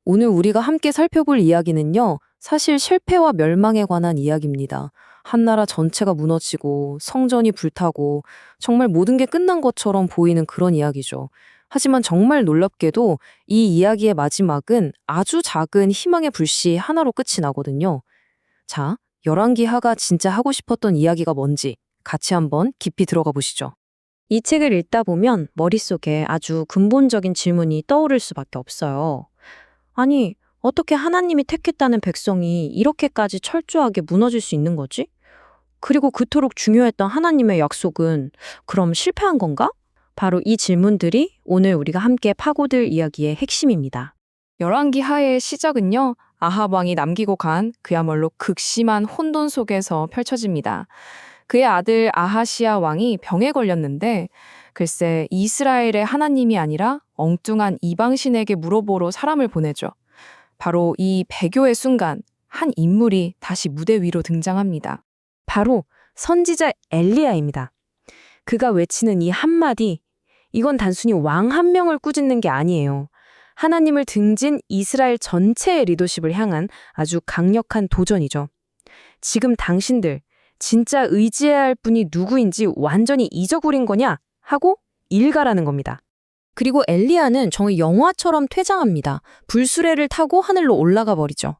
오늘 우리가 함께 살펴볼 이야기는요, 사실 실패와 멸망에 관한 이야기입니다. 한 나라 전체가 무너지고 성전이 불타고 정말 모든 게 끝난 것처럼 보이는 그런 이야기죠. 하지만 정말 놀랍게도 이 이야기의 마지막은 아주 작은 희망의 불씨 하나로 끝이 나거든요. 자, 열왕기하가 진짜 하고 싶었던 이야기가 뭔지 같이 한번 깊이 들어가 보시죠. 이 책을 읽다 보면 머릿속에 아주 근본적인 질문이 떠오를 수밖에 없어요. 아니, 어떻게 하나님이 택했다는 백성이 이렇게까지 철저하게 무너질 수 있는 거지? 그리고 그토록 중요했던 하나님의 약속은 그럼 실패한 건가? 바로 이 질문들이 오늘 우리가 함께 파고들 이야기의 핵심입니다. 열왕기 하의 시작은요, 아합 왕이 남기고 간 그야말로 극심한 혼돈 속에서 펼쳐집니다. 그의 아들 아하시아 왕이 병에 걸렸는데 글쎄 이스라엘의 하나님이 아니라 엉뚱한 이방신에게 물어보러 사람을 보내죠. 바로 이 배교의 순간 한 인물이 다시 무대 위로 등장합니다. 바로 선지자 엘리야입니다. 그가 외치는 이 한마디, 이건 단순히 왕 한 명을 꾸짖는 게 아니에요. 하나님을 등진 이스라엘 전체의 리더십을 향한 아주 강력한 도전이죠. 지금 당신들 진짜 의지해야 할 분이 누구인지 완전히 잊어버린 거냐? 하고 일가라는 겁니다. 그리고 엘리야는 정말 영화처럼 퇴장합니다. 불수레를 타고 하늘로 올라가 버리죠.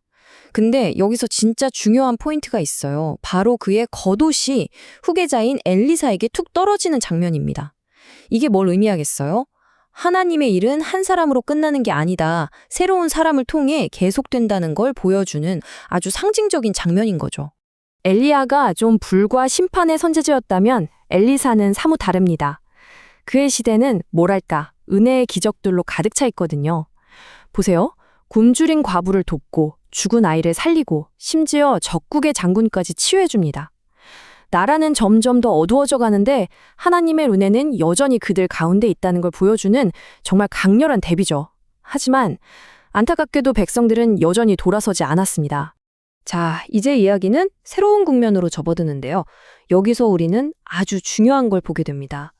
근데 여기서 진짜 중요한 포인트가 있어요. 바로 그의 겉옷이 후계자인 엘리사에게 툭 떨어지는 장면입니다. 이게 뭘 의미하겠어요? 하나님의 일은 한 사람으로 끝나는 게 아니다. 새로운 사람을 통해 계속된다는 걸 보여주는 아주 상징적인 장면인 거죠. 엘리야가 좀 불과 심판의 선지자였다면 엘리사는 사뭇 다릅니다. 그의 시대는 뭐랄까 은혜의 기적들로 가득 차 있거든요. 보세요. 굶주린 과부를 돕고 죽은 아이를 살리고 심지어 적국의 장군까지 치유해줍니다. 나라는 점점 더 어두워져 가는데 하나님의 은혜는 여전히 그들 가운데 있다는 걸 보여주는 정말 강렬한 대비죠. 하지만 안타깝게도 백성들은 여전히 돌아서지 않았습니다. 자, 이제 이야기는 새로운 국면으로 접어드는데요. 여기서 우리는 아주 중요한 걸 보게 됩니다.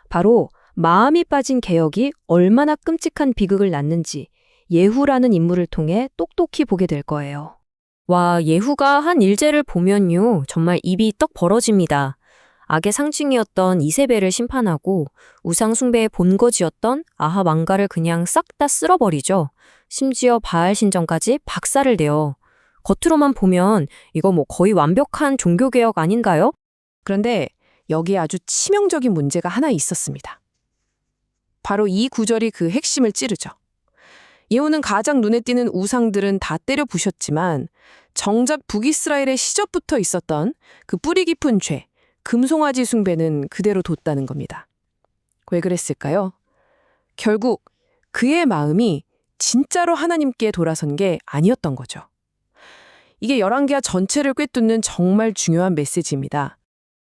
바로 마음이 빠진 개혁이 얼마나 끔찍한 비극을 낳는지 예후라는 인물을 통해 똑똑히 보게 될 거예요. 와, 예후가 한 일제를 보면요. 정말 입이 떡 벌어집니다. 악의 상징이었던 이세벨을 심판하고 우상 숭배의 본거지였던 아합 왕가를 그냥 싹 다 쓸어버리죠. 심지어 바알 신전까지 박살을 내요. 겉으로만 보면 이거 뭐 거의 완벽한 종교개혁 아닌가요? 그런데 여기에 아주 치명적인 문제가 하나 있었습니다. 바로 이 구절이 그 핵심을 찌르죠. 예후는 가장 눈에 띄는 우상들은 다 때려 부셨지만 정작 북이스라엘의 시절부터 있었던 그 뿌리 깊은 죄, 금송아지 숭배는 그대로 뒀다는 겁니다. 왜 그랬을까요? 결국 그의 마음이 진짜로 하나님께 돌아선 게 아니었던 거죠. 이게 열왕기하 전체를 꿰뚫는 정말 중요한 메시지입니다.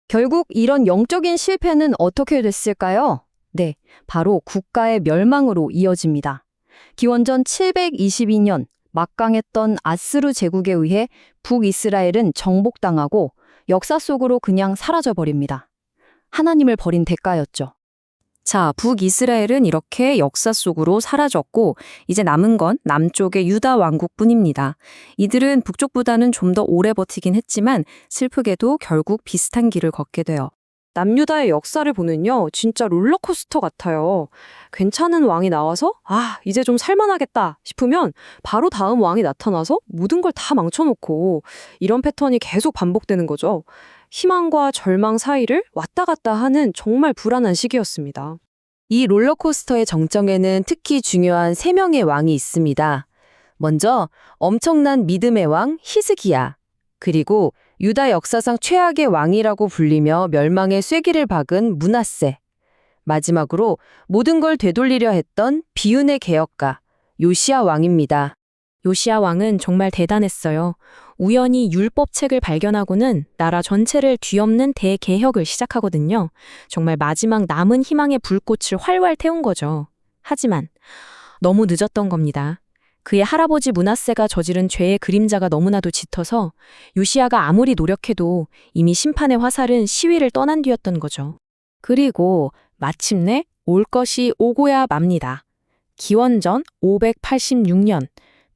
결국 이런 영적인 실패는 어떻게 됐을까요? 네, 바로 국가의 멸망으로 이어집니다. 기원전 722년 막강했던 아스루 제국에 의해 북이스라엘은 정복당하고 역사 속으로 그냥 사라져버립니다. 하나님을 버린 대가였죠. 자, 북이스라엘은 이렇게 역사 속으로 사라졌고 이제 남은 건 남쪽의 유다 왕국뿐입니다. 이들은 북쪽보다는 좀 더 오래 버티긴 했지만 슬프게도 결국 비슷한 길을 걷게 돼요. 남유다의 역사를 보면요. 진짜 롤러코스터 같아요. 괜찮은 왕이 나와서 이제 좀 살만하겠다 싶으면 바로 다음 왕이 나타나서 모든 걸 다 망쳐놓고 이런 패턴이 계속 반복되는 거죠. 희망과 절망 사이를 왔다 갔다 하는 정말 불안한 시기였습니다. 이 롤러코스터의 정점에는 특히 중요한 3명의 왕이 있습니다. 먼저 엄청난 믿음의 왕 히스기야, 그리고 유다 역사상 최악의 왕이라고 불리며 멸망의 쐐기를 박은 므낫세, 마지막으로 모든 걸 되돌리려 했던 비운의 개혁가 요시야 왕입니다. 요시야 왕은 정말 대단했어요. 우연히 율법책을 발견하고는 나라 전체를 뒤엎는 대개혁을 시작하거든요. 정말 마지막 남은 희망의 불꽃을 활활 태운 거죠. 하지만 너무 늦었던 겁니다. 그의 할아버지 므낫세가 저지른 죄의 그림자가 너무나도 짙어서 요시야가 아무리 노력해도 이미 심판의 화살은 시위를 떠난 뒤였던 거죠. 그리고 마침내 올 것이 오고야 맙니다. 기원전 586년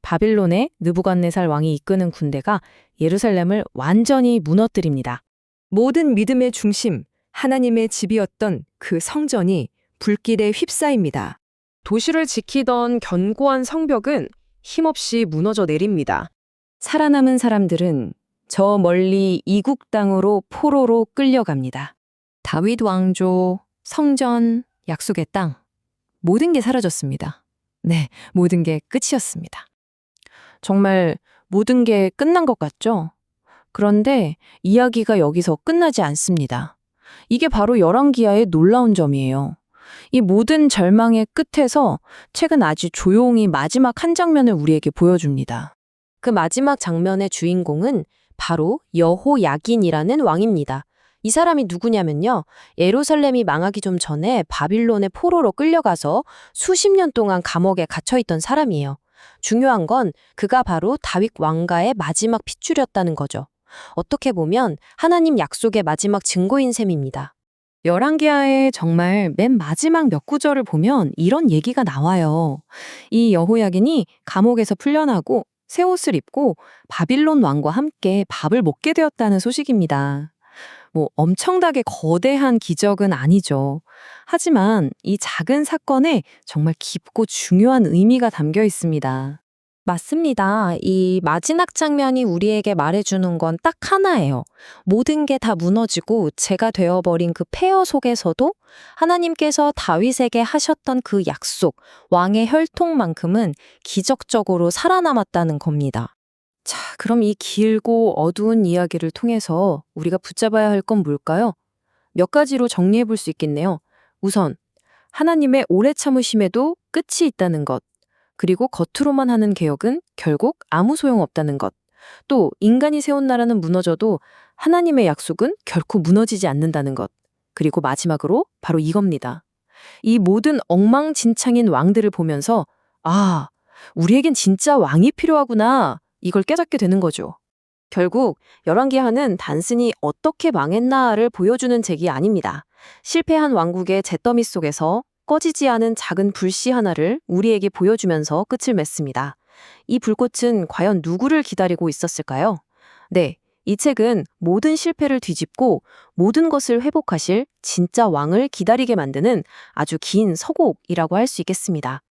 바빌론의 느부갓네살 왕이 이끄는 군대가 예루살렘을 완전히 무너뜨립니다. 모든 믿음의 중심, 하나님의 집이었던 그 성전이 불길에 휩싸입니다. 도시를 지키던 견고한 성벽은 힘없이 무너져 내립니다. 살아남은 사람들은 저 멀리 이국 땅으로 포로로 끌려갑니다. 다윗 왕조, 성전, 약속의 땅, 모든 게 사라졌습니다. 네, 모든 게 끝이었습니다. 정말 모든 게 끝난 것 같죠? 그런데 이야기가 여기서 끝나지 않습니다. 이게 바로 열왕기하의 놀라운 점이에요. 이 모든 절망의 끝에서 책은 아주 조용히 마지막 한 장면을 우리에게 보여줍니다. 그 마지막 장면의 주인공은 바로 여호야긴이라는 왕입니다. 이 사람이 누구냐면요. 예루살렘이 망하기 좀 전에 바빌론의 포로로 끌려가서 수십 년 동안 감옥에 갇혀있던 사람이에요. 중요한 건 그가 바로 다윗 왕가의 마지막 핏줄이었다는 거죠. 어떻게 보면 하나님 약속의 마지막 증거인 셈입니다. 열왕기하의 정말 맨 마지막 몇 구절을 보면 이런 얘기가 나와요. 이 여호야긴이 감옥에서 풀려나고 새 옷을 입고 바빌론 왕과 함께 밥을 먹게 되었다는 소식입니다. 뭐 엄청나게 거대한 기적은 아니죠. 하지만 이 작은 사건에 정말 깊고 중요한 의미가 담겨 있습니다. 맞습니다. 이 마지막 장면이 우리에게 말해주는 건 딱 하나예요. 모든 게 다 무너지고 죄가 되어버린 그 폐허 속에서도 하나님께서 다윗에게 하셨던 그 약속, 왕의 혈통만큼은 기적적으로 살아남았다는 겁니다. 자, 그럼 이 길고 어두운 이야기를 통해서 우리가 붙잡아야 할 건 뭘까요? 몇 가지로 정리해 볼 수 있겠네요. 우선, 하나님의 오래 참으심에도 끝이 있다는 것. 그리고 겉으로만 하는 개혁은 결국 아무 소용없다는 것. 또 인간이 세운 나라는 무너져도 하나님의 약속은 결코 무너지지 않는다는 것. 그리고 마지막으로 바로 이겁니다. 이 모든 엉망진창인 왕들을 보면서 아, 우리에겐 진짜 왕이 필요하구나. 이걸 깨닫게 되는 거죠. 결국 열왕기하는 단순히 어떻게 망했나를 보여주는 책이 아닙니다. 실패한 왕국의 잿더미 속에서 꺼지지 않은 작은 불씨 하나를 우리에게 보여주면서 끝을 맺습니다. 이 불꽃은 과연 누구를 기다리고 있었을까요? 네, 이 책은 모든 실패를 뒤집고 모든 것을 회복하실 진짜 왕을 기다리게 만드는 아주 긴 서곡이라고 할 수 있겠습니다.